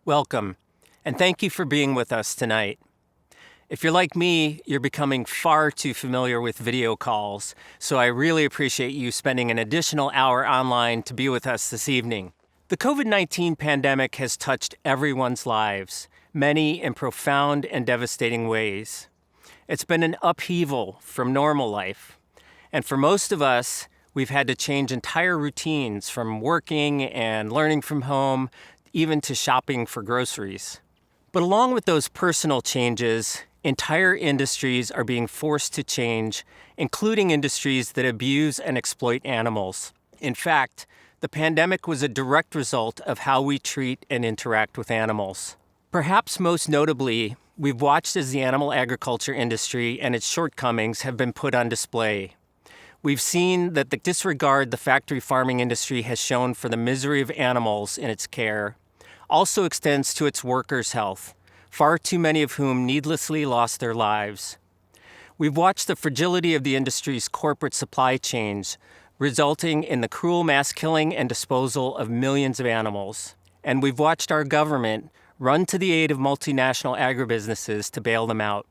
Welcome, and thank you for being with us tonight. If you're like me, you're becoming far too familiar with video calls, so I really appreciate you spending an additional hour online to be with us this evening. The COVID-19 pandemic has touched everyone's lives, many in profound and devastating ways. It's been an upheaval from normal life, and for most of us, we've had to change entire routines from working and learning from home, even to shopping for groceries. But along with those personal changes, entire industries are being forced to change, including industries that abuse and exploit animals. In fact, the pandemic was a direct result of how we treat and interact with animals. Perhaps most notably, we've watched as the animal agriculture industry and its shortcomings have been put on display. We've seen that the disregard the factory farming industry has shown for the misery of animals in its care also extends to its workers' health, far too many of whom needlessly lost their lives. We've watched the fragility of the industry's corporate supply chains, resulting in the cruel mass killing and disposal of millions of animals. And we've watched our government run to the aid of multinational agribusinesses to bail them out.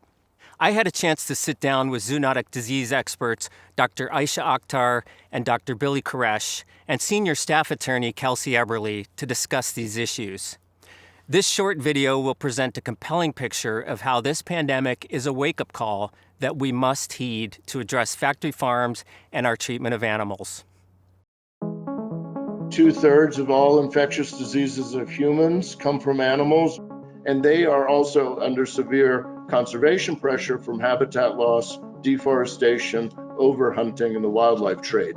I had a chance to sit down with zoonotic disease experts Dr. Aisha Akhtar and Dr. Billy Koresh and senior staff attorney Kelsey Eberly to discuss these issues. This short video will present a compelling picture of how this pandemic is a wake-up call that we must heed to address factory farms and our treatment of animals. 2/3 of all infectious diseases of humans come from animals, and they are also under severe conservation pressure from habitat loss, deforestation, overhunting, and the wildlife trade.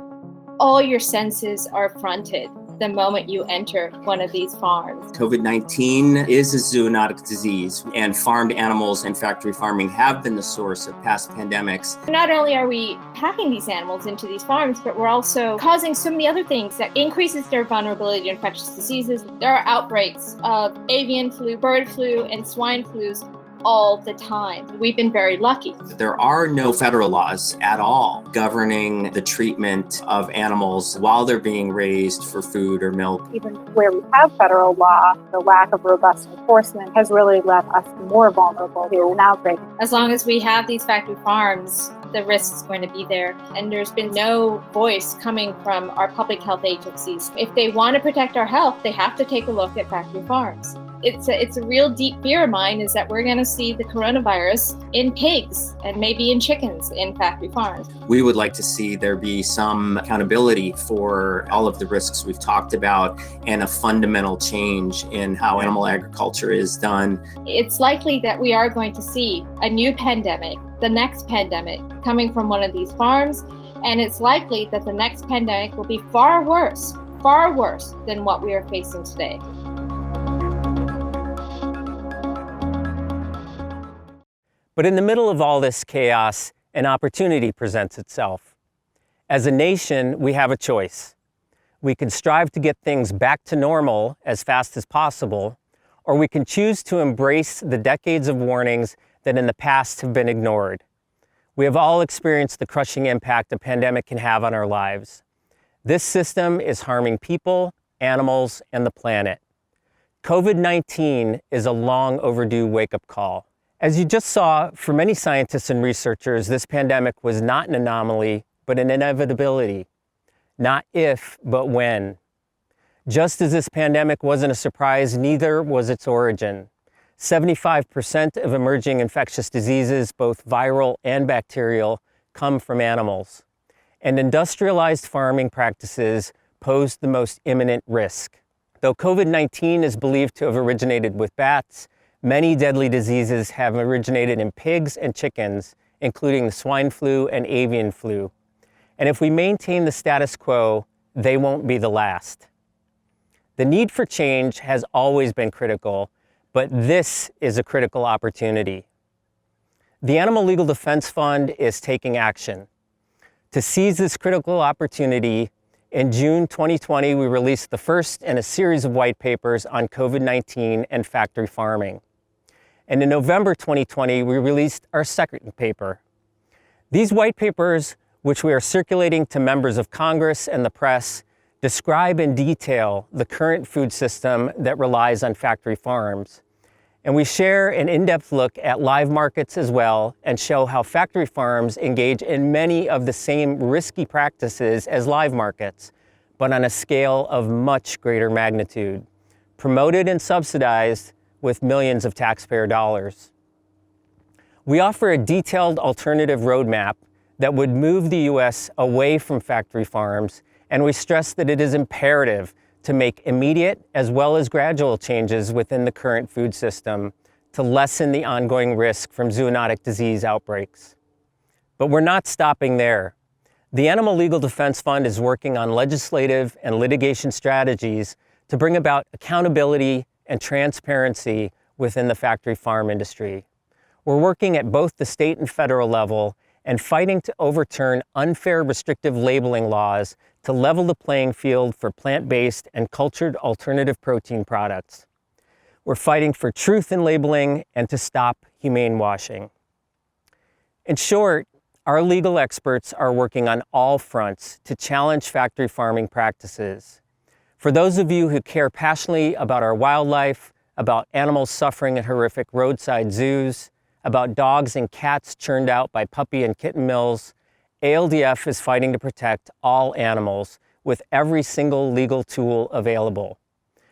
All your senses are fronted the moment you enter one of these farms. COVID-19 is a zoonotic disease, and farmed animals and factory farming have been the source of past pandemics. Not only are we packing these animals into these farms, but we're also causing so many other things that increases their vulnerability to infectious diseases. There are outbreaks of avian flu, bird flu, and swine flus all the time. We've been very lucky. There are no federal laws at all governing the treatment of animals while they're being raised for food or milk. Even where we have federal law, the lack of robust enforcement has really left us more vulnerable to an outbreak. As long as we have these factory farms, the risk is going to be there. And there's been no voice coming from our public health agencies. If they want to protect our health, they have to take a look at factory farms. It's a real deep fear of mine is that we're going to see the coronavirus in pigs and maybe in chickens in factory farms. We would like to see there be some accountability for all of the risks we've talked about and a fundamental change in how animal agriculture is done. It's likely that we are going to see a new pandemic, the next pandemic, coming from one of these farms, and it's likely that the next pandemic will be far worse than what we are facing today. But in the middle of all this chaos, an opportunity presents itself. As a nation, we have a choice. We can strive to get things back to normal as fast as possible, or we can choose to embrace the decades of warnings that in the past have been ignored. We have all experienced the crushing impact a pandemic can have on our lives. This system is harming people, animals, and the planet. COVID-19 is a long overdue wake-up call. As you just saw, for many scientists and researchers, this pandemic was not an anomaly, but an inevitability. Not if, but when. Just as this pandemic wasn't a surprise, neither was its origin. 75% of emerging infectious diseases, both viral and bacterial, come from animals. And industrialized farming practices pose the most imminent risk. Though COVID-19 is believed to have originated with bats, many deadly diseases have originated in pigs and chickens, including the swine flu and avian flu. And if we maintain the status quo, they won't be the last. The need for change has always been critical, but this is a critical opportunity. The Animal Legal Defense Fund is taking action. To seize this critical opportunity, in June 2020, we released the first in a series of white papers on COVID-19 and factory farming. And in November 2020, we released our second paper. These white papers, which we are circulating to members of Congress and the press, describe in detail the current food system that relies on factory farms. And we share an in-depth look at live markets as well and show how factory farms engage in many of the same risky practices as live markets, but on a scale of much greater magnitude, promoted and subsidized with millions of taxpayer dollars. We offer a detailed alternative roadmap that would move the U.S. away from factory farms, and we stress that it is imperative to make immediate as well as gradual changes within the current food system to lessen the ongoing risk from zoonotic disease outbreaks. But we're not stopping there. The Animal Legal Defense Fund is working on legislative and litigation strategies to bring about accountability and transparency within the factory farm industry. We're working at both the state and federal level and fighting to overturn unfair restrictive labeling laws to level the playing field for plant-based and cultured alternative protein products. We're fighting for truth in labeling and to stop humane washing. In short, our legal experts are working on all fronts to challenge factory farming practices. For those of you who care passionately about our wildlife, about animals suffering at horrific roadside zoos, about dogs and cats churned out by puppy and kitten mills, ALDF is fighting to protect all animals with every single legal tool available.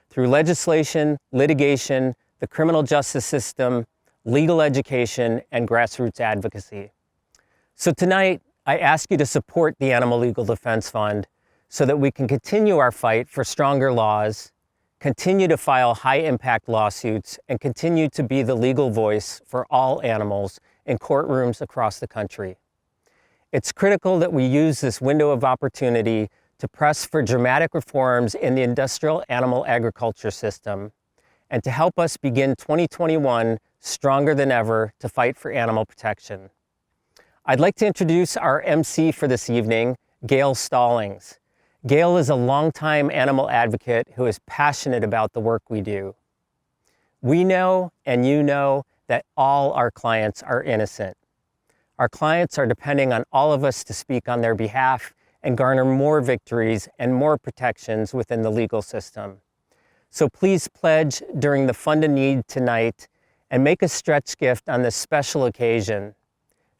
Through legislation, litigation, the criminal justice system, legal education, and grassroots advocacy. So tonight, I ask you to support the Animal Legal Defense Fund so that we can continue our fight for stronger laws, continue to file high-impact lawsuits, and continue to be the legal voice for all animals in courtrooms across the country. It's critical that we use this window of opportunity to press for dramatic reforms in the industrial animal agriculture system and to help us begin 2021 stronger than ever to fight for animal protection. I'd like to introduce our MC for this evening, Gail Stallings. Gail is a longtime animal advocate who is passionate about the work we do. We know, and you know, that all our clients are innocent. Our clients are depending on all of us to speak on their behalf and garner more victories and more protections within the legal system. So please pledge during the Fund a Need tonight and make a stretch gift on this special occasion.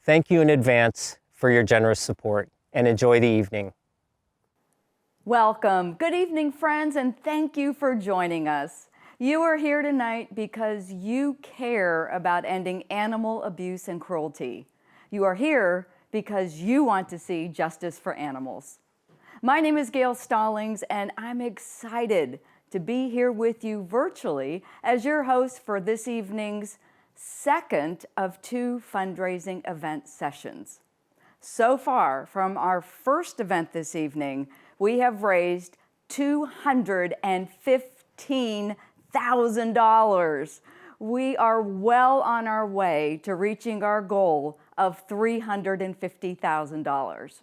Thank you in advance for your generous support, and enjoy the evening. Welcome. Good evening, friends, and thank you for joining us. You are here tonight because you care about ending animal abuse and cruelty. You are here because you want to see justice for animals. My name is Gail Stallings, and I'm excited to be here with you virtually as your host for this evening's second of 2 fundraising event sessions. So far, from our first event this evening, we have raised $215,000. We are well on our way to reaching our goal of $350,000.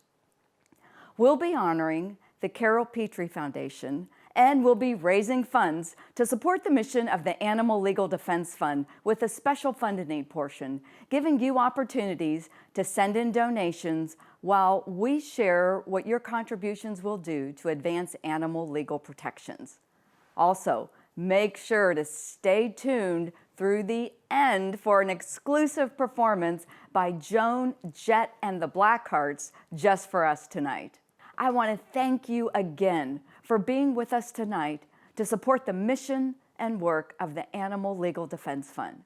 We'll be honoring the Carol Petrie Foundation, and we'll be raising funds to support the mission of the Animal Legal Defense Fund with a special Fund a Need portion, giving you opportunities to send in donations while we share what your contributions will do to advance animal legal protections. Also, make sure to stay tuned through the end for an exclusive performance by Joan Jett and the Blackhearts just for us tonight. I want to thank you again for being with us tonight to support the mission and work of the Animal Legal Defense Fund.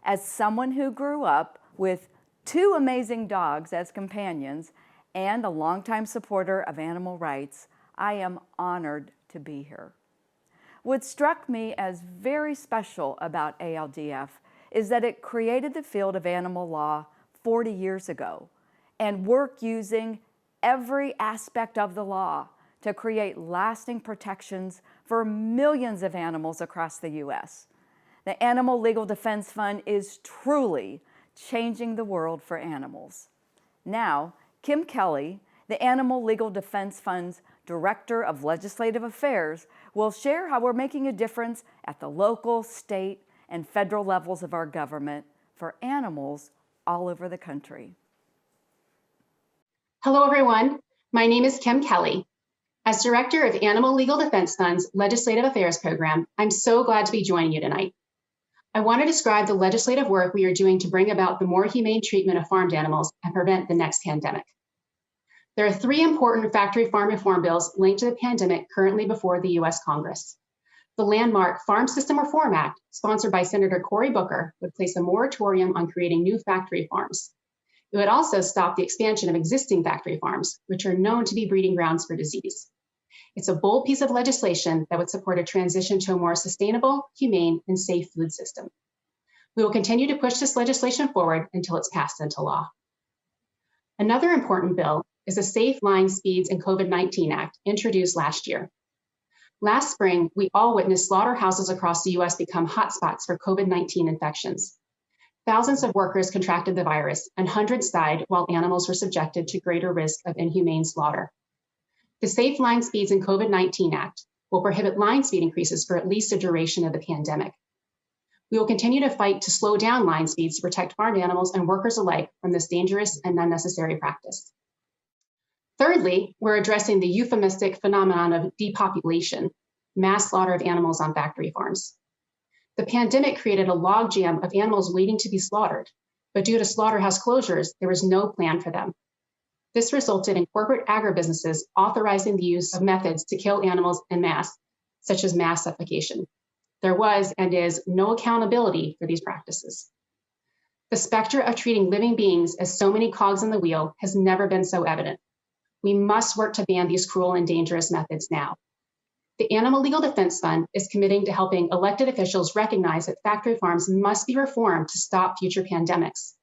As someone who grew up with 2 amazing dogs as companions and a longtime supporter of animal rights, I am honored to be here. What struck me as very special about ALDF is that it created the field of animal law 40 years ago and worked using every aspect of the law to create lasting protections for millions of animals across the U.S. The Animal Legal Defense Fund is truly changing the world for animals. Now, Kim Kelly, the Animal Legal Defense Fund's Director of Legislative Affairs, will share how we're making a difference at the local, state, and federal levels of our government for animals all over the country. Hello, everyone. My name is Kim Kelly. As Director of Animal Legal Defense Fund's Legislative Affairs Program, I'm so glad to be joining you tonight. I want to describe the legislative work we are doing to bring about the more humane treatment of farmed animals and prevent the next pandemic. There are 3 important factory farm reform bills linked to the pandemic currently before the U.S. Congress. The landmark Farm System Reform Act, sponsored by Senator Cory Booker, would place a moratorium on creating new factory farms. It would also stop the expansion of existing factory farms, which are known to be breeding grounds for disease. It's a bold piece of legislation that would support a transition to a more sustainable, humane, and safe food system. We will continue to push this legislation forward until it's passed into law. Another important bill is the Safe Line Speeds and COVID-19 Act, introduced last year. Last spring, we all witnessed slaughterhouses across the U.S. become hotspots for COVID-19 infections. Thousands of workers contracted the virus, and hundreds died while animals were subjected to greater risk of inhumane slaughter. The Safe Line Speeds and COVID-19 Act will prohibit line speed increases for at least the duration of the pandemic. We will continue to fight to slow down line speeds to protect farmed animals and workers alike from this dangerous and unnecessary practice. Thirdly, we're addressing the euphemistic phenomenon of depopulation, mass slaughter of animals on factory farms. The pandemic created a logjam of animals waiting to be slaughtered, but due to slaughterhouse closures, there was no plan for them. This resulted in corporate agribusinesses authorizing the use of methods to kill animals en masse, such as mass suffocation. There was and is no accountability for these practices. The specter of treating living beings as so many cogs in the wheel has never been so evident. We must work to ban these cruel and dangerous methods now. The Animal Legal Defense Fund is committing to helping elected officials recognize that factory farms must be reformed to stop future pandemics.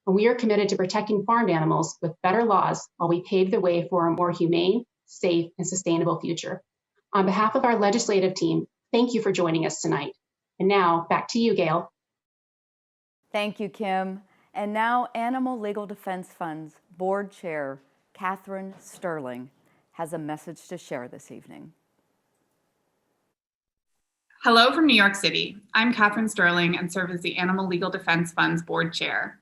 And we are committed to protecting farmed animals with better laws while we pave the way for a more humane, safe, and sustainable future. On behalf of our legislative team, thank you for joining us tonight. And now, back to you, Gail. Thank you, Kim. And now, Animal Legal Defense Fund's Board Chair, Catherine Sterling, has a message to share this evening. Hello from New York City. I'm Catherine Sterling and serve as the Animal Legal Defense Fund's Board Chair.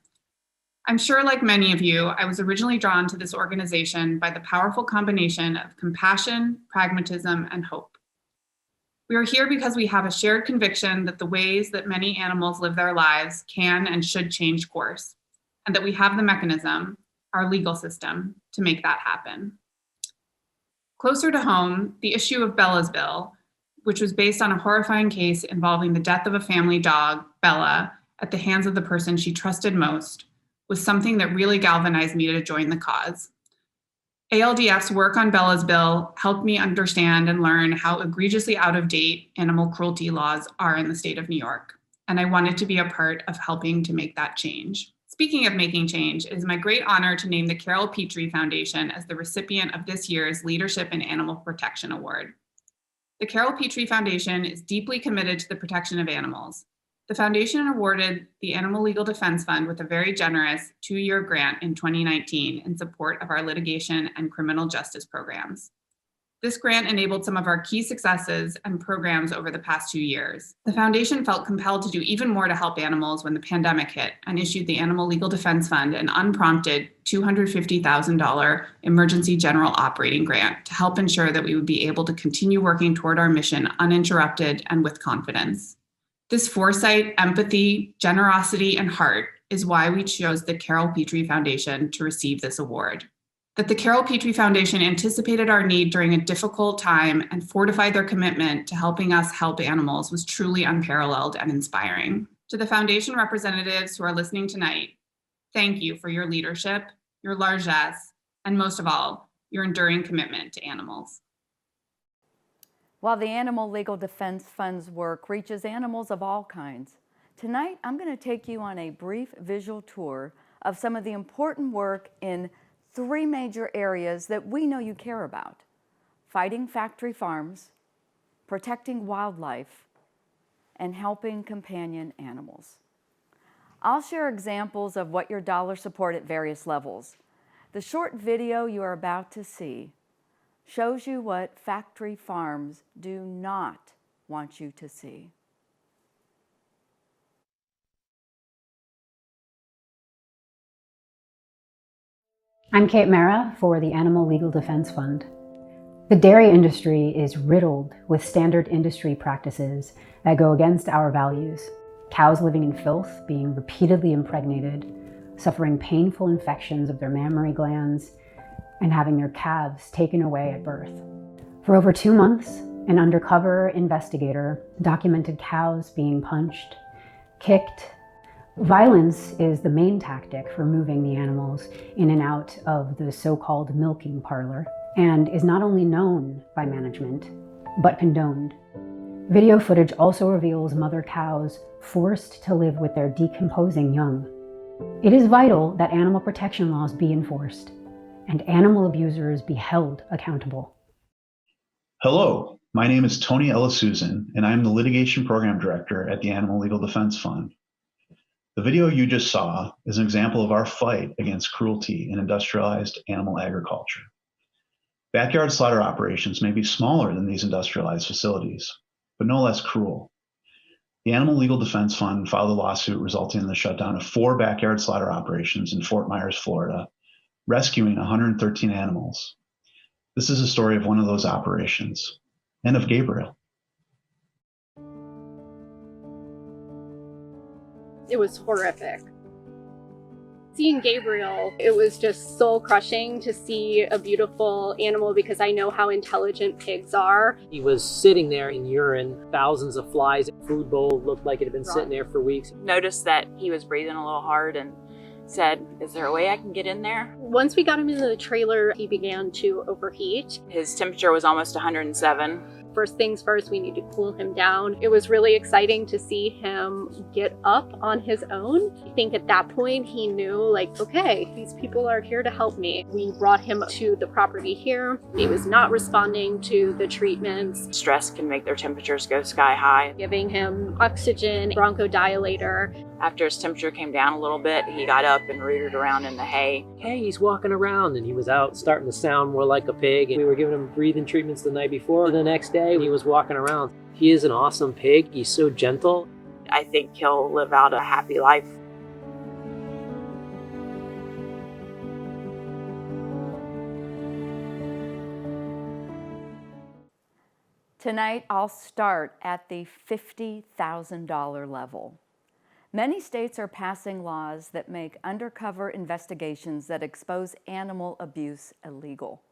I'm sure, like many of you, I was originally drawn to this organization by the powerful combination of compassion, pragmatism, and hope. We are here because we have a shared conviction that the ways that many animals live their lives can and should change course, and that we have the mechanism, our legal system, to make that happen. Closer to home, the issue of Bella's Bill, which was based on a horrifying case involving the death of a family dog, Bella, at the hands of the person she trusted most, was something that really galvanized me to join the cause. ALDF's work on Bella's Bill helped me understand and learn how egregiously out of date animal cruelty laws are in the state of New York, and I wanted to be a part of helping to make that change. Speaking of making change, it is my great honor to name the Carol Petrie Foundation as the recipient of this year's Leadership in Animal Protection Award. The Carol Petrie Foundation is deeply committed to the protection of animals. The foundation awarded the Animal Legal Defense Fund with a very generous 2-year grant in 2019 in support of our litigation and criminal justice programs. This grant enabled some of our key successes and programs over the past 2 years. The foundation felt compelled to do even more to help animals when the pandemic hit and issued the Animal Legal Defense Fund an unprompted $250,000 emergency general operating grant to help ensure that we would be able to continue working toward our mission uninterrupted and with confidence. This foresight, empathy, generosity, and heart is why we chose the Carol Petrie Foundation to receive this award. That the Carol Petrie Foundation anticipated our need during a difficult time and fortified their commitment to helping us help animals was truly unparalleled and inspiring. To the foundation representatives who are listening tonight, thank you for your leadership, your largesse, and most of all, your enduring commitment to animals. While the Animal Legal Defense Fund's work reaches animals of all kinds, tonight I'm going to take you on a brief visual tour of some of the important work in 3 major areas that we know you care about: fighting factory farms, protecting wildlife, and helping companion animals. I'll share examples of what your dollars support at various levels. The short video you are about to see shows you what factory farms do not want you to see. I'm Kate Mara for the Animal Legal Defense Fund. The dairy industry is riddled with standard industry practices that go against our values. Cows living in filth, being repeatedly impregnated, suffering painful infections of their mammary glands, and having their calves taken away at birth. For over 2 months, an undercover investigator documented cows being punched, kicked. Violence is the main tactic for moving the animals in and out of the so-called milking parlor, and is not only known by management, but condoned. Video footage also reveals mother cows forced to live with their decomposing young. It is vital that animal protection laws be enforced and animal abusers be held accountable. Hello, my name is Tony Ella-Susan, and I am the Litigation Program Director at the Animal Legal Defense Fund. The video you just saw is an example of our fight against cruelty in industrialized animal agriculture. Backyard slaughter operations may be smaller than these industrialized facilities, but no less cruel. The Animal Legal Defense Fund filed a lawsuit resulting in the shutdown of 4 backyard slaughter operations in Fort Myers, Florida, rescuing 113 animals. This is a story of one of those operations, and of Gabriel. It was horrific. Seeing Gabriel, it was just soul crushing to see a beautiful animal because I know how intelligent pigs are. He was sitting there in urine, thousands of flies. Food bowl looked like it had been sitting there for weeks. Noticed that he was breathing a little hard and said, "Is there a way I can get in there?" Once we got him into the trailer, he began to overheat. His temperature was almost 107. First things first, we need to cool him down. It was really exciting to see him get up on his own. I think at that point he knew, like, okay, these people are here to help me. We brought him to the property here. He was not responding to the treatments. Stress can make their temperatures go sky high. Giving him oxygen, bronchodilator. After his temperature came down a little bit, he got up and rooted around in the hay. Hey, he's walking around, and he was out starting to sound more like a pig. And we were giving him breathing treatments the night before. The next day, he was walking around. He is an awesome pig. He's so gentle. I think he'll live out a happy life. Tonight, I'll start at the $50,000 level. Many states are passing laws that make undercover investigations that expose animal abuse illegal.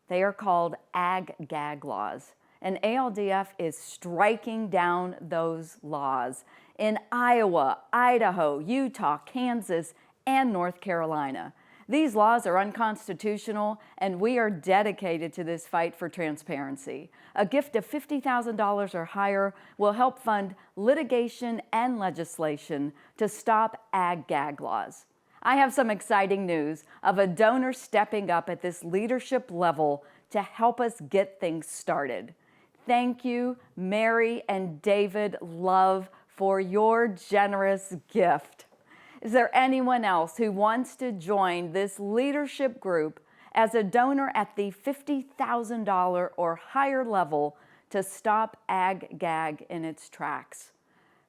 They are called ag-gag laws, and ALDF is striking down those laws in Iowa, Idaho, Utah, Kansas, and North Carolina. These laws are unconstitutional, and we are dedicated to this fight for transparency. A gift of $50,000 or higher will help fund litigation and legislation to stop ag-gag laws. I have some exciting news of a donor stepping up at this leadership level to help us get things started. Thank you, Mary and David Love, for your generous gift. Is there anyone else who wants to join this leadership group as a donor at the $50,000 or higher level to stop ag-gag in its tracks?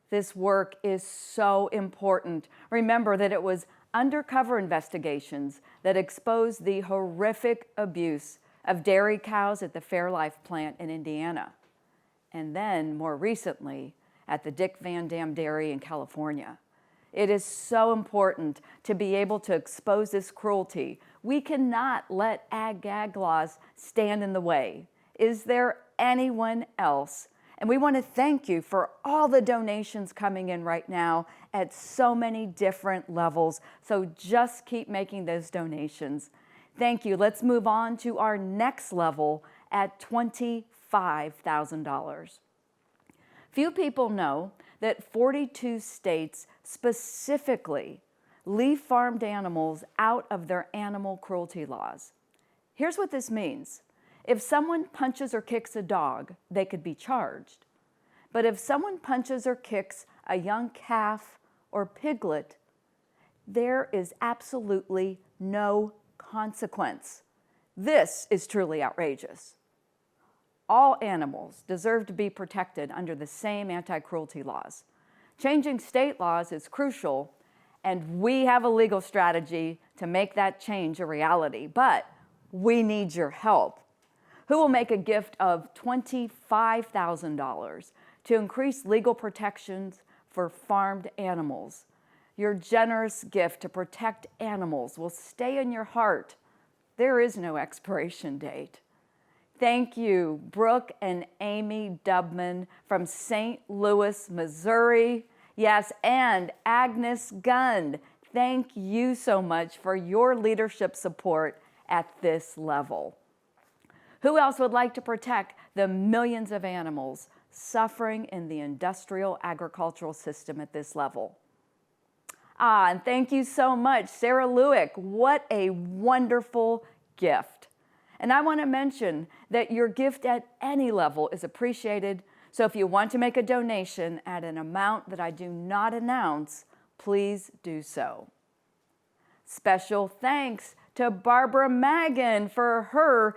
This work is so important. Remember that it was undercover investigations that exposed the horrific abuse of dairy cows at the Fairlife plant in Indiana, and then more recently at the Dick Van Dam Dairy in California. It is so important to be able to expose this cruelty. We cannot let ag-gag laws stand in the way. Is there anyone else? And we want to thank you for all the donations coming in right now at so many different levels. So just keep making those donations. Thank you. Let's move on to our next level at $25,000. Few people know that 42 states specifically leave farmed animals out of their animal cruelty laws. Here's what this means. If someone punches or kicks a dog, they could be charged. But if someone punches or kicks a young calf or piglet, there is absolutely no consequence. This is truly outrageous. All animals deserve to be protected under the same anti-cruelty laws. Changing state laws is crucial, and we have a legal strategy to make that change a reality, but we need your help. who will make a gift of $25,000 to increase legal protections for farmed animals. Your generous gift to protect animals will stay in your heart. There is no expiration date. Thank you, Brooke and Amy Dubman from St. Louis, Missouri. Yes, and Agnes Gunn. Thank you so much for your leadership support at this level. Who else would like to protect the millions of animals suffering in the industrial agricultural system at this level? And thank you so much, Sarah Lewick. What a wonderful gift. And I want to mention that your gift at any level is appreciated. So if you want to make a donation at an amount that I do not announce, please do so. Special thanks to Barbara Magan for her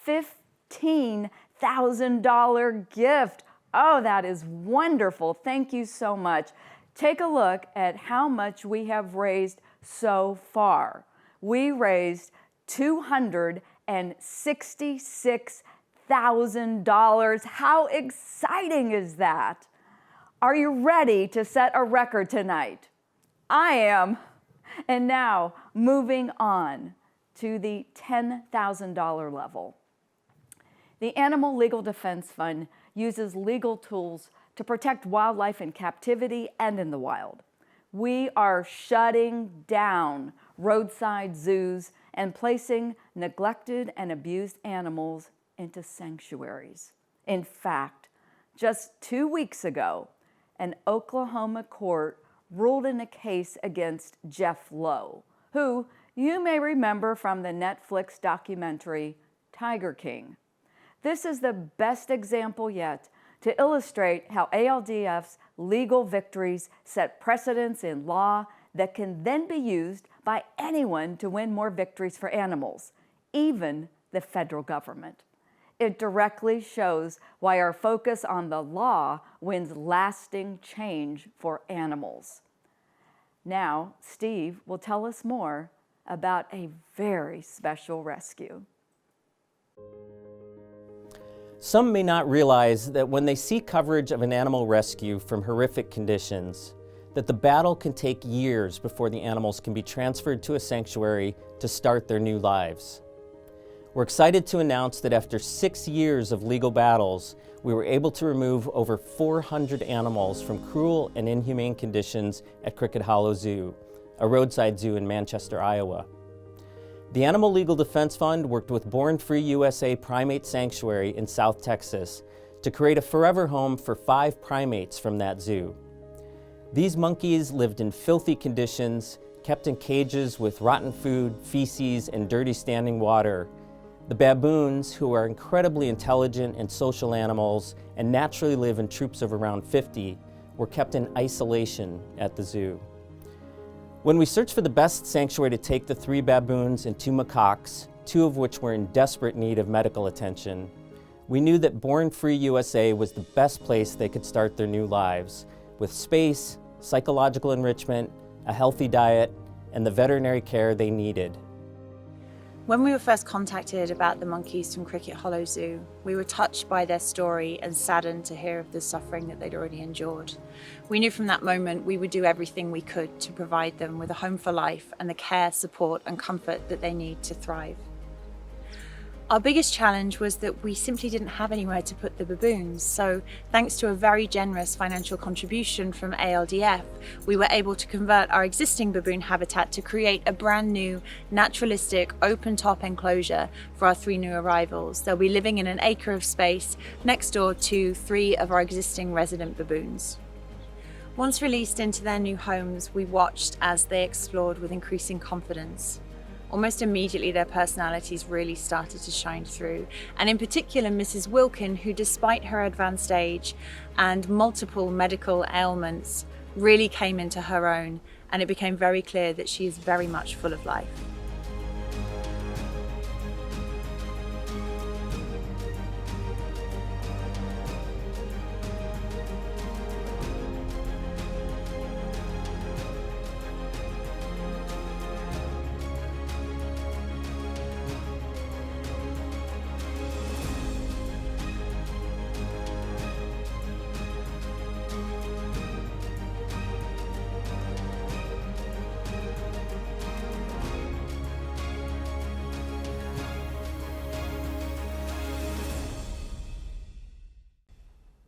$15,000 gift. Oh, that is wonderful. Thank you so much. Take a look at how much we have raised so far. We raised $266,000. How exciting is that? Are you ready to set a record tonight? I am. And now, moving on to the $10,000 level. The Animal Legal Defense Fund uses legal tools to protect wildlife in captivity and in the wild. We are shutting down roadside zoos and placing neglected and abused animals into sanctuaries. In fact, just 2 weeks ago, an Oklahoma court ruled in a case against Jeff Lowe, who you may remember from the Netflix documentary Tiger King. This is the best example yet to illustrate how ALDF's legal victories set precedents in law that can then be used by anyone to win more victories for animals, even the federal government. It directly shows why our focus on the law wins lasting change for animals. Now, Steve will tell us more about a very special rescue. Some may not realize that when they see coverage of an animal rescue from horrific conditions, that the battle can take years before the animals can be transferred to a sanctuary to start their new lives. We're excited to announce that after 6 years of legal battles, we were able to remove over 400 animals from cruel and inhumane conditions at Cricket Hollow Zoo, a roadside zoo in Manchester, Iowa. The Animal Legal Defense Fund worked with Born Free USA Primate Sanctuary in South Texas to create a forever home for 5 primates from that zoo. These monkeys lived in filthy conditions, kept in cages with rotten food, feces, and dirty standing water. The baboons, who are incredibly intelligent and social animals and naturally live in troops of around 50, were kept in isolation at the zoo. When we searched for the best sanctuary to take the 3 baboons and 2 macaques, 2 of which were in desperate need of medical attention, we knew that Born Free USA was the best place they could start their new lives, with space, psychological enrichment, a healthy diet, and the veterinary care they needed. When we were first contacted about the monkeys from Cricket Hollow Zoo, we were touched by their story and saddened to hear of the suffering that they'd already endured. We knew from that moment we would do everything we could to provide them with a home for life and the care, support, and comfort that they need to thrive. Our biggest challenge was that we simply didn't have anywhere to put the baboons, so thanks to a very generous financial contribution from ALDF, we were able to convert our existing baboon habitat to create a brand new, naturalistic, open-top enclosure for our 3 new arrivals. They'll be living in an acre of space next door to 3 of our existing resident baboons. Once released into their new homes, we watched as they explored with increasing confidence. Almost immediately, their personalities really started to shine through. And in particular, Mrs. Wilkin, who despite her advanced age and multiple medical ailments, really came into her own, and it became very clear that she is very much full of life.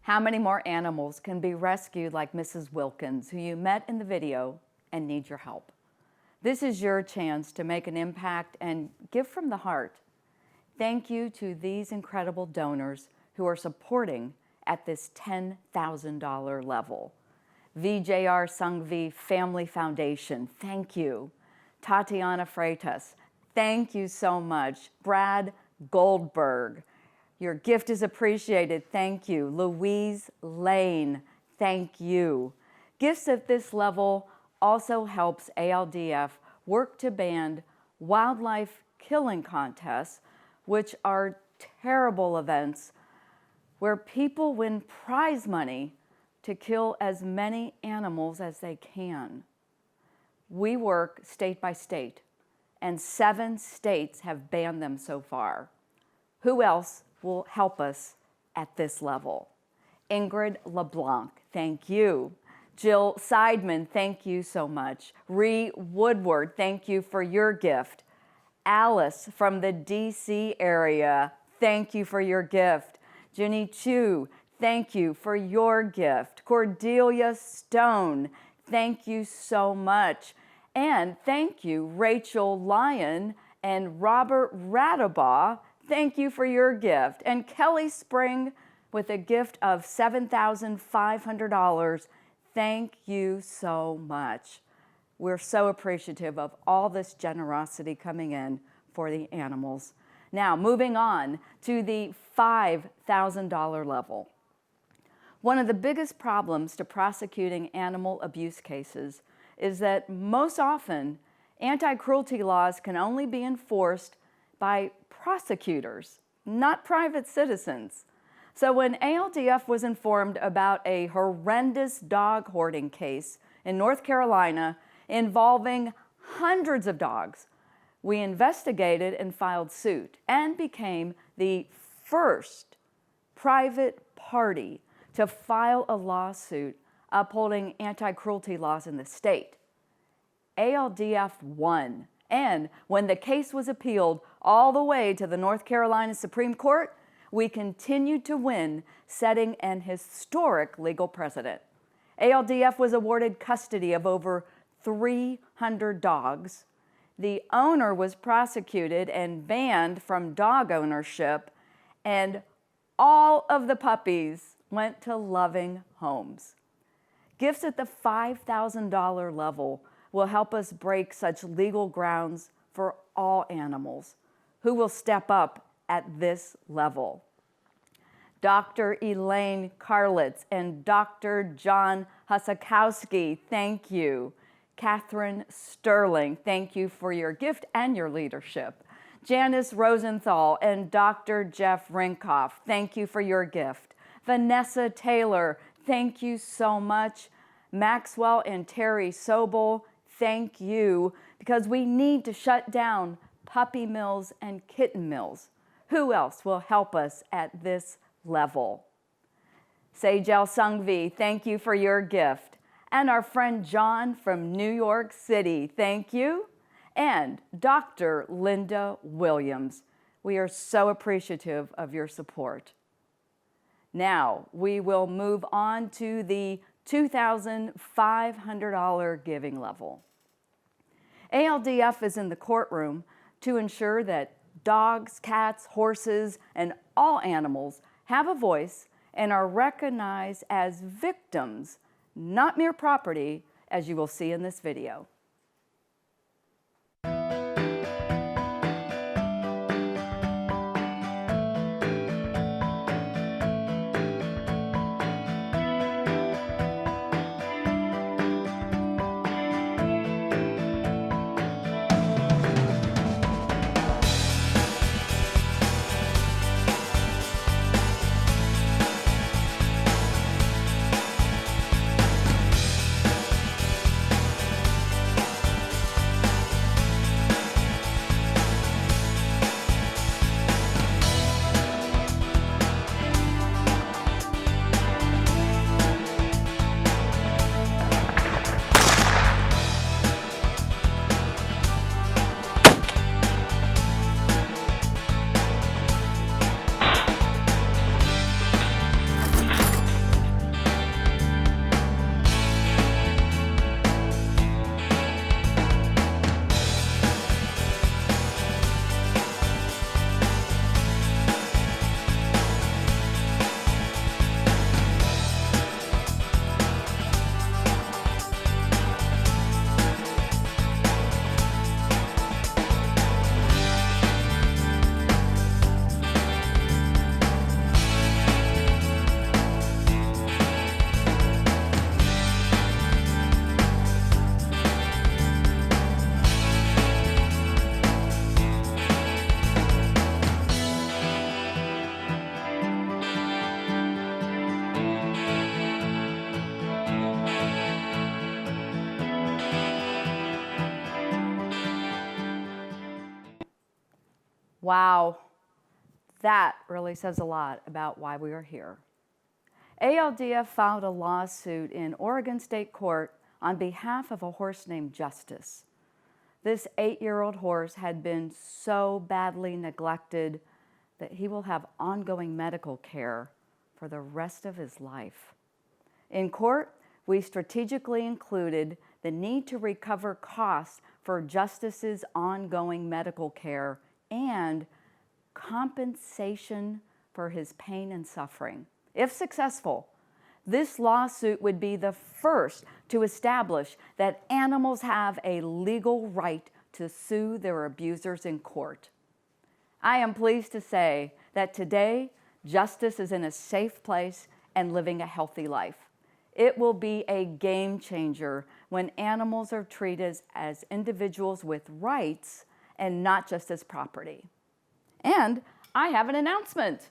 How many more animals can be rescued like Mrs. Wilkins, who you met in the video and need your help? This is your chance to make an impact and give from the heart. Thank you to these incredible donors who are supporting at this $10,000 level. VJR Sangvi Family Foundation, thank you. Tatiana Freitas, thank you so much. Brad Goldberg, your gift is appreciated, thank you. Louise Lane, thank you. Gifts at this level also helps ALDF work to ban wildlife killing contests, which are terrible events where people win prize money to kill as many animals as they can. We work state by state, and 7 states have banned them so far. Who else will help us at this level? Ingrid LeBlanc, thank you. Jill Seidman, thank you so much. Ree Woodward, thank you for your gift. Alice from the DC area, thank you for your gift. Jenny Chu, thank you for your gift. Cordelia Stone, thank you so much. And thank you, Rachel Lyon and Robert Radabaugh, thank you for your gift. And Kelly Spring with a gift of $7,500, thank you so much. We're so appreciative of all this generosity coming in for the animals. Now, moving on to the $5,000 level. One of the biggest problems to prosecuting animal abuse cases is that most often anti-cruelty laws can only be enforced by prosecutors, not private citizens. So when ALDF was informed about a horrendous dog hoarding case in North Carolina involving hundreds of dogs, we investigated and filed suit and became the first private party to file a lawsuit upholding anti-cruelty laws in the state. ALDF won, and when the case was appealed all the way to the North Carolina Supreme Court, we continued to win, setting an historic legal precedent. ALDF was awarded custody of over 300 dogs. The owner was prosecuted and banned from dog ownership, and all of the puppies went to loving homes. Gifts at the $5,000 level will help us break such legal grounds for all animals. Who will step up at this level? Dr. Elaine Karlitz and Dr. John Husakowski, thank you. Catherine Sterling, thank you for your gift and your leadership. Janice Rosenthal and Dr. Jeff Rinkoff, thank you for your gift. Vanessa Taylor, thank you so much. Maxwell and Terry Sobel, thank you, because we need to shut down puppy mills and kitten mills. Who else will help us at this level? Sejal Sangvi, thank you for your gift. And our friend John from New York City, thank you. And Dr. Linda Williams, we are so appreciative of your support. Now, we will move on to the $2,500 giving level. ALDF is in the courtroom to ensure that dogs, cats, horses, and all animals have a voice and are recognized as victims, not mere property, as you will see in this video. Wow, that really says a lot about why we are here. ALDF filed a lawsuit in Oregon State Court on behalf of a horse named Justice. This 8-year-old horse had been so badly neglected that he will have ongoing medical care for the rest of his life. In court, we strategically included the need to recover costs for Justice's ongoing medical care and compensation for his pain and suffering. If successful, this lawsuit would be the first to establish that animals have a legal right to sue their abusers in court. I am pleased to say that today, Justice is in a safe place and living a healthy life. It will be a game changer when animals are treated as individuals with rights and not just as property. And I have an announcement.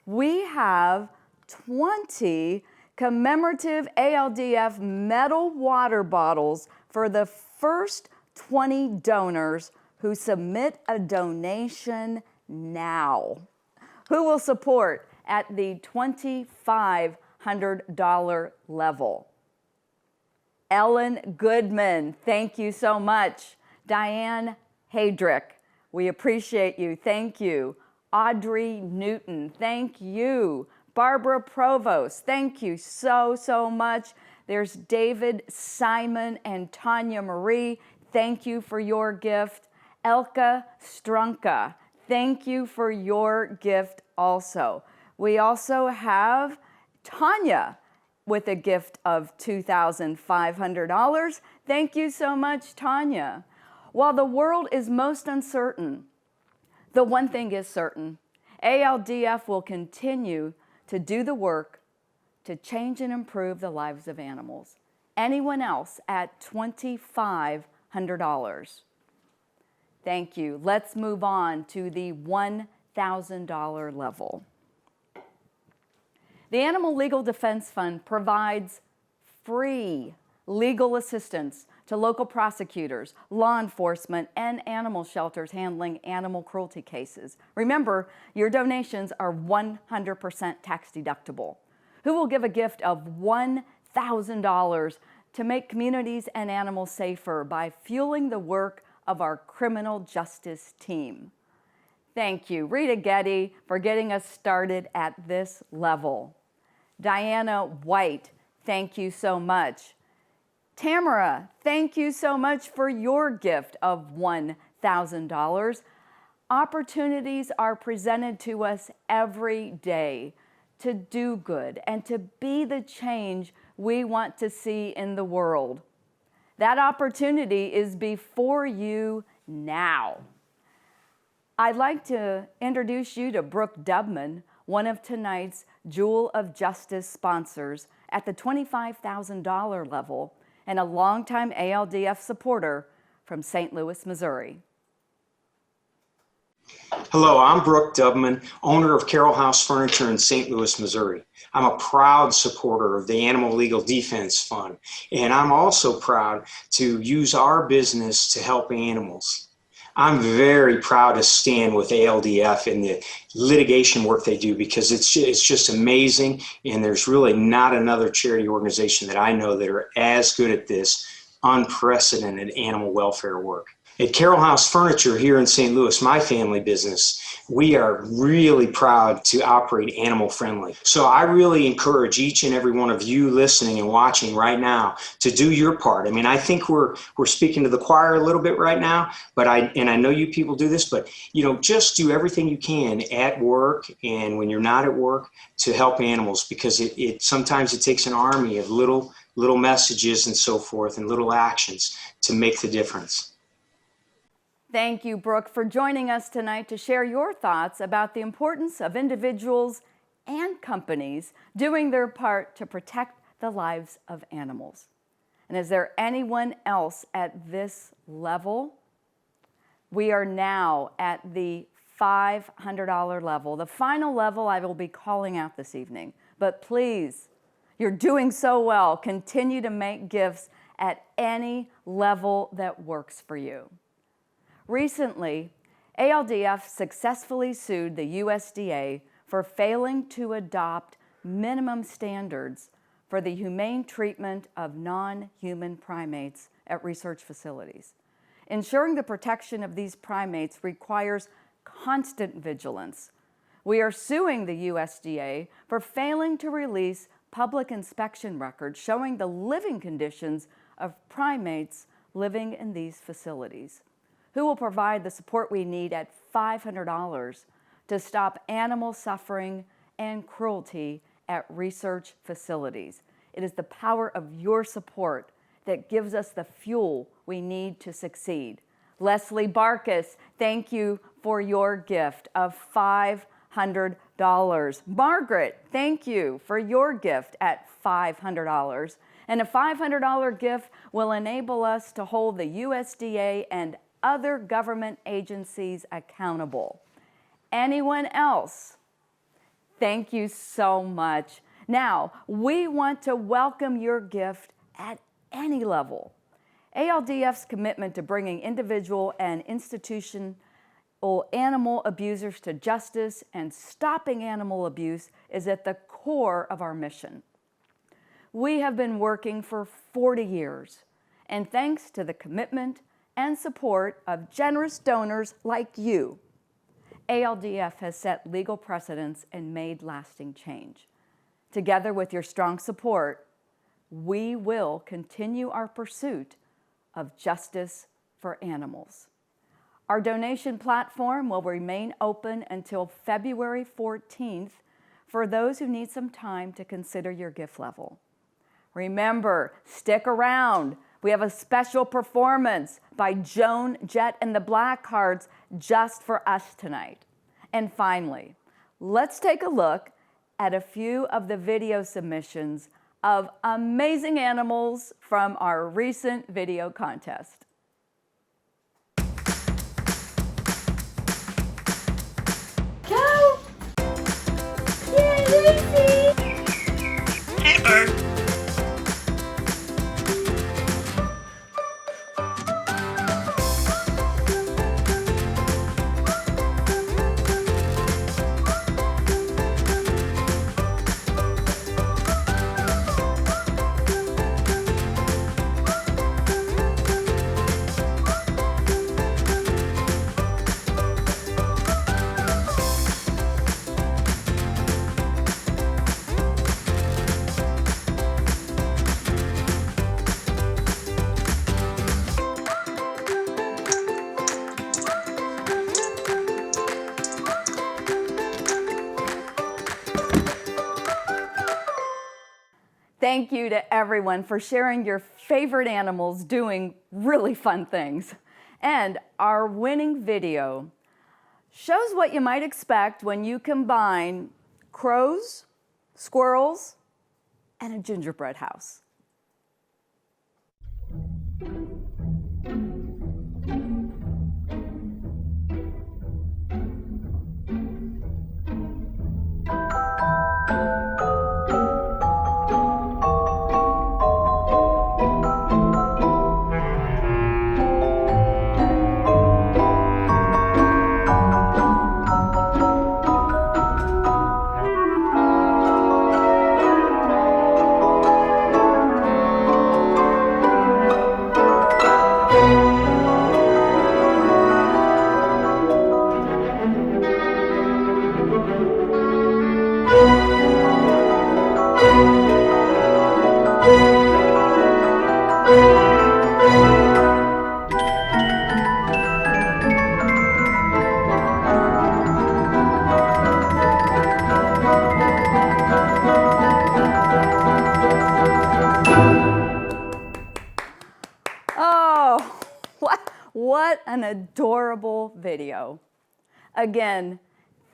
We have 20 commemorative ALDF metal water bottles for the first 20 donors who submit a donation now, who will support at the $2,500 level. Ellen Goodman, thank you so much. Diane Haydrick, we appreciate you, thank you. Audrey Newton, thank you. Barbara Provost, thank you so much. There's David Simon and Tanya Marie, thank you for your gift. Elka Strunka, thank you for your gift also. We also have Tanya with a gift of $2,500. Thank you so much, Tanya. While the world is most uncertain, the one thing is certain. ALDF will continue to do the work to change and improve the lives of animals. Anyone else at $2,500. Thank you. Let's move on to the $1,000 level. The Animal Legal Defense Fund provides free legal assistance to local prosecutors, law enforcement, and animal shelters handling animal cruelty cases. Remember, your donations are 100% tax deductible. Who will give a gift of $1,000 to make communities and animals safer by fueling the work of our criminal justice team? Thank you, Rita Getty, for getting us started at this level. Diana White, thank you so much. Tamara, thank you so much for your gift of $1,000. Opportunities are presented to us every day to do good and to be the change we want to see in the world. That opportunity is before you now. I'd like to introduce you to Brooke Dubman, one of tonight's Jewel of Justice sponsors at the $25,000 level and a longtime ALDF supporter from St. Louis, Missouri. Hello, I'm Brooke Dubman, owner of Carroll House Furniture in St. Louis, Missouri. I'm a proud supporter of the Animal Legal Defense Fund, and I'm also proud to use our business to help animals. I'm very proud to stand with ALDF in the litigation work they do because it's just amazing, and there's really not another charity organization that I know that are as good at this unprecedented animal welfare work. At Carroll House Furniture here in St. Louis, my family business, we are really proud to operate animal friendly. So I really encourage each and every one of you listening and watching right now to do your part. I mean, I think we're speaking to the choir a little bit right now, but I know you people do this, but just do everything you can at work and when you're not at work to help animals, because it sometimes it takes an army of little messages and so forth and little actions to make the difference. Thank you, Brooke, for joining us tonight to share your thoughts about the importance of individuals and companies doing their part to protect the lives of animals. And is there anyone else at this level? We are now at the $500 level, the final level I will be calling out this evening. But please, you're doing so well. Continue to make gifts at any level that works for you. Recently, ALDF successfully sued the USDA for failing to adopt minimum standards for the humane treatment of non-human primates at research facilities. Ensuring the protection of these primates requires constant vigilance. We are suing the USDA for failing to release public inspection records showing the living conditions of primates living in these facilities. Who will provide the support we need at $500 to stop animal suffering and cruelty at research facilities? It is the power of your support that gives us the fuel we need to succeed. Leslie Barkus, thank you for your gift of $500. Margaret, thank you for your gift at $500. And a $500 gift will enable us to hold the USDA and other government agencies accountable. Anyone else? Thank you so much. Now, we want to welcome your gift at any level. ALDF's commitment to bringing individual and institutional animal abusers to justice and stopping animal abuse is at the core of our mission. We have been working for 40 years, and thanks to the commitment and support of generous donors like you, ALDF has set legal precedents and made lasting change. Together with your strong support, we will continue our pursuit of justice for animals. Our donation platform will remain open until February 14th for those who need some time to consider your gift level. Remember, stick around. We have a special performance by Joan Jett and the Blackhearts just for us tonight. And finally, let's take a look at a few of the video submissions of amazing animals from our recent video contest. Go! Yay, Lucy! Hey, Bert. Thank you to everyone for sharing your favorite animals doing really fun things. And our winning video shows what you might expect when you combine crows, squirrels, and a gingerbread house. What an adorable video. Again,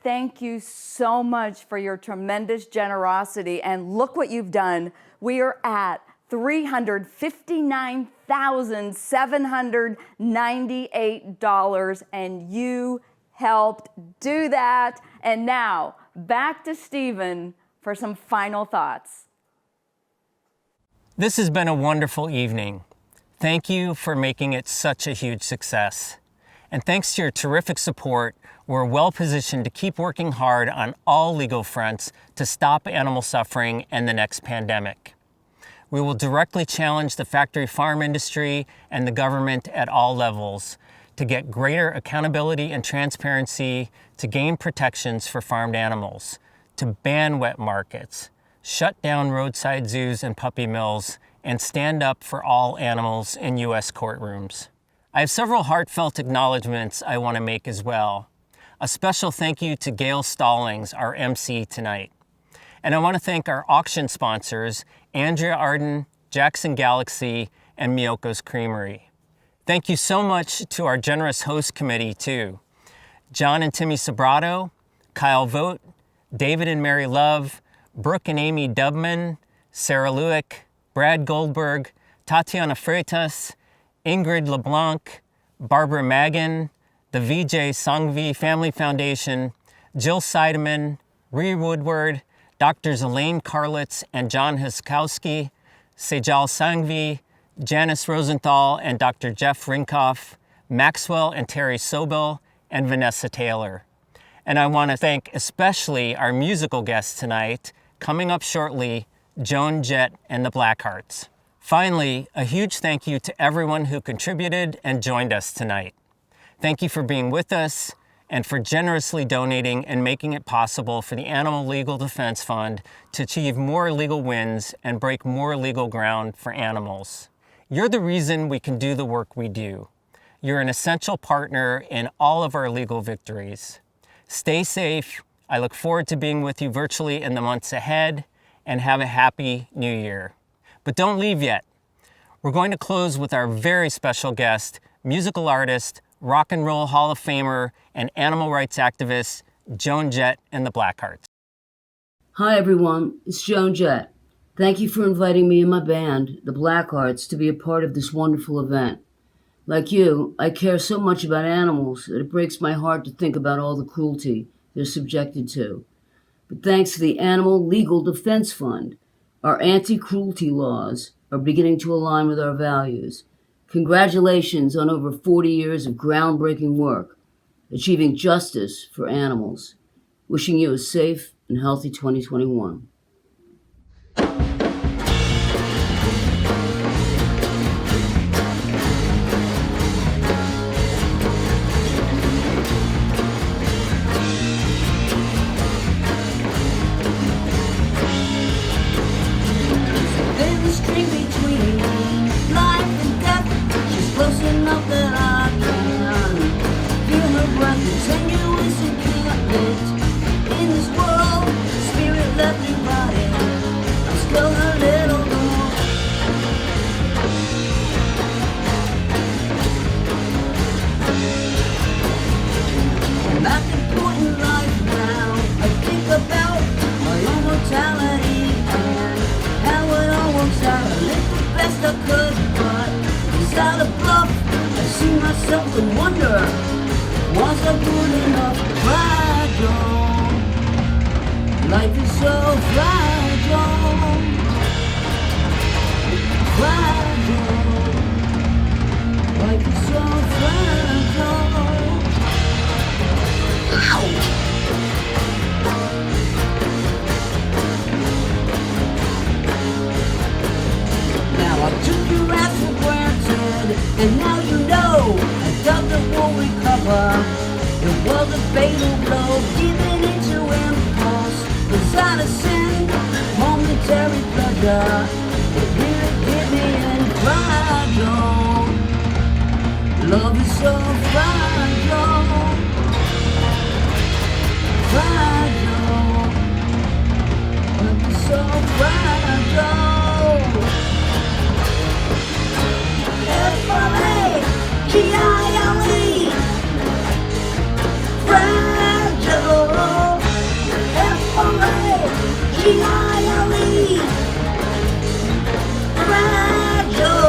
thank you so much for your tremendous generosity, and look what you've done. We are at $359,798, and you helped do that. And now, back to Stephen for some final thoughts. This has been a wonderful evening. Thank you for making it such a huge success. And thanks to your terrific support, we're well positioned to keep working hard on all legal fronts to stop animal suffering and the next pandemic. We will directly challenge the factory farm industry and the government at all levels to get greater accountability and transparency, to gain protections for farmed animals, to ban wet markets, shut down roadside zoos and puppy mills, and stand up for all animals in U.S. courtrooms. I have several heartfelt acknowledgments I want to make as well. A special thank you to Gail Stallings, our MC tonight. And I want to thank our auction sponsors, Andrea Arden, Jackson Galaxy, and Miyoko's Creamery. Thank you so much to our generous host committee too. John and Timmy Sobrato, Kyle Vogt, David and Mary Love, Brooke and Amy Dubman, Sarah Lewick, Brad Goldberg, Tatiana Freitas, Ingrid LeBlanc, Barbara Magan, the Vijay Sangvi Family Foundation, Jill Seidemann, Ree Woodward, Drs. Elaine Karlitz and John Huskowski, Sejal Sangvi, Janice Rosenthal and Dr. Jeff Rinkoff, Maxwell and Terry Sobel, and Vanessa Taylor. And I want to thank especially our musical guests tonight, coming up shortly, Joan Jett and the Blackhearts. Finally, a huge thank you to everyone who contributed and joined us tonight. Thank you for being with us and for generously donating and making it possible for the Animal Legal Defense Fund to achieve more legal wins and break more legal ground for animals. You're the reason we can do the work we do. You're an essential partner in all of our legal victories. Stay safe. I look forward to being with you virtually in the months ahead, and have a happy new year. But don't leave yet. We're going to close with our very special guest, musical artist, Rock and Roll Hall of Famer, and animal rights activist, Joan Jett and the Blackhearts. Hi everyone, it's Joan Jett. Thank you for inviting me and my band, the Blackhearts, to be a part of this wonderful event. Like you, I care so much about animals that it breaks my heart to think about all the cruelty they're subjected to. But thanks to the Animal Legal Defense Fund, our anti-cruelty laws are beginning to align with our values. Congratulations on over 40 years of groundbreaking work, achieving justice for animals. Wishing you a safe and healthy 2021. And wonder, was I good enough? Fragile, life is so fragile, fragile, life is so fragile. Ow! Now I took your ass for granted, and now you know I doubt that we'll recover. It was a fatal blow, given into impulse. Was out of sin, momentary pleasure. It really hit me in fragile. Love is so fragile, fragile. Love is so fragile. F-R-A-G-I-L-E, fragile. F-R-A-G-I-L-E, fragile.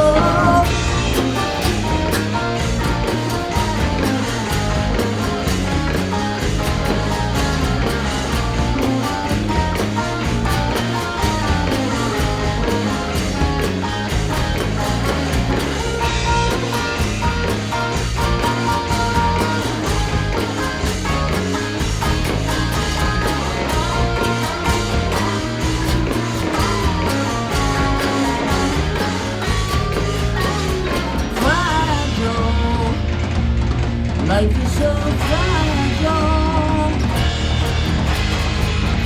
so fragile,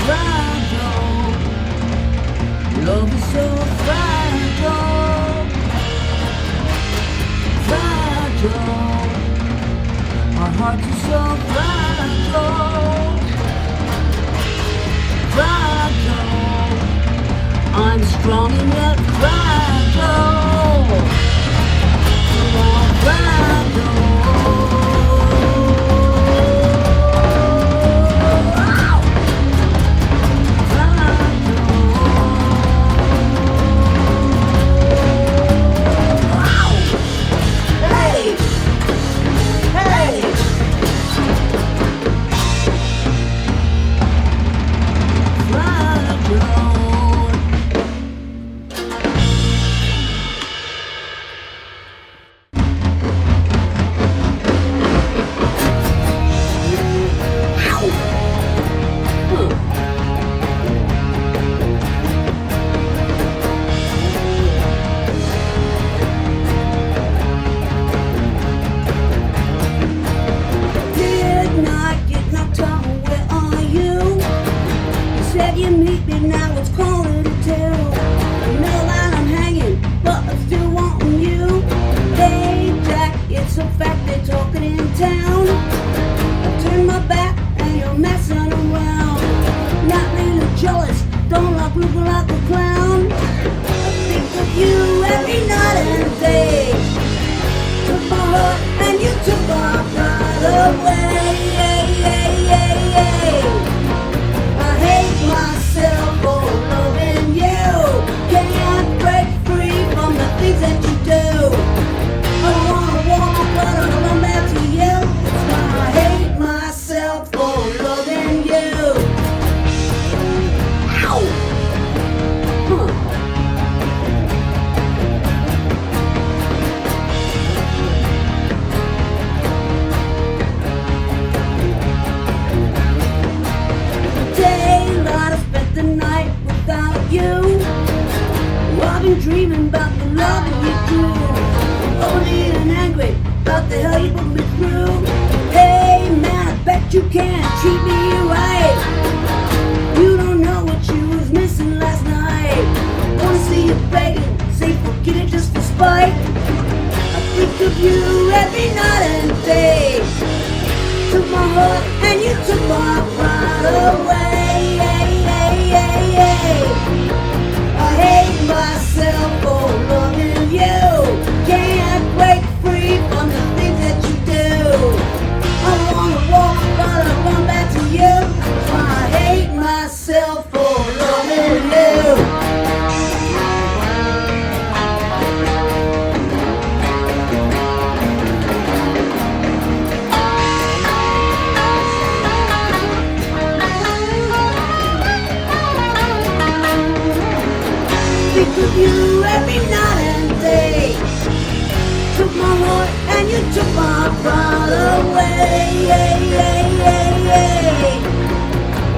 fragile. Love is so fragile, fragile. Our hearts are so fragile, fragile. I'm strong and yet fragile, fragile. Dreaming about the love you do, lonely and angry about the hell you put me through. Hey man, I bet you can't treat me right. You don't know what you was missing last night. Wanna see you begging, say forget it just for spite. I think of you every night and day. Took my heart and you took my pride away. I hate myself for loving you. Can't break free from the things that you do. I wanna walk, but I run back to you. I hate myself for loving you. Think of you every night and day. Took my heart and you took my pride away.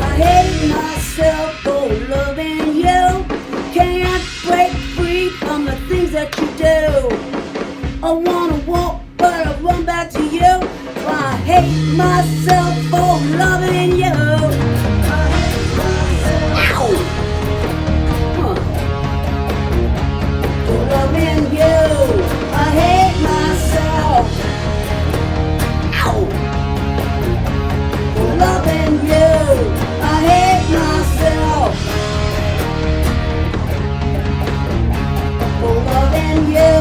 I hate myself for loving you. Can't break free from the things that you do. I wanna walk, but I run back to you. I hate myself for loving you. Ow! Loving you, I hate myself. Ow! Loving you, I hate myself. Loving you.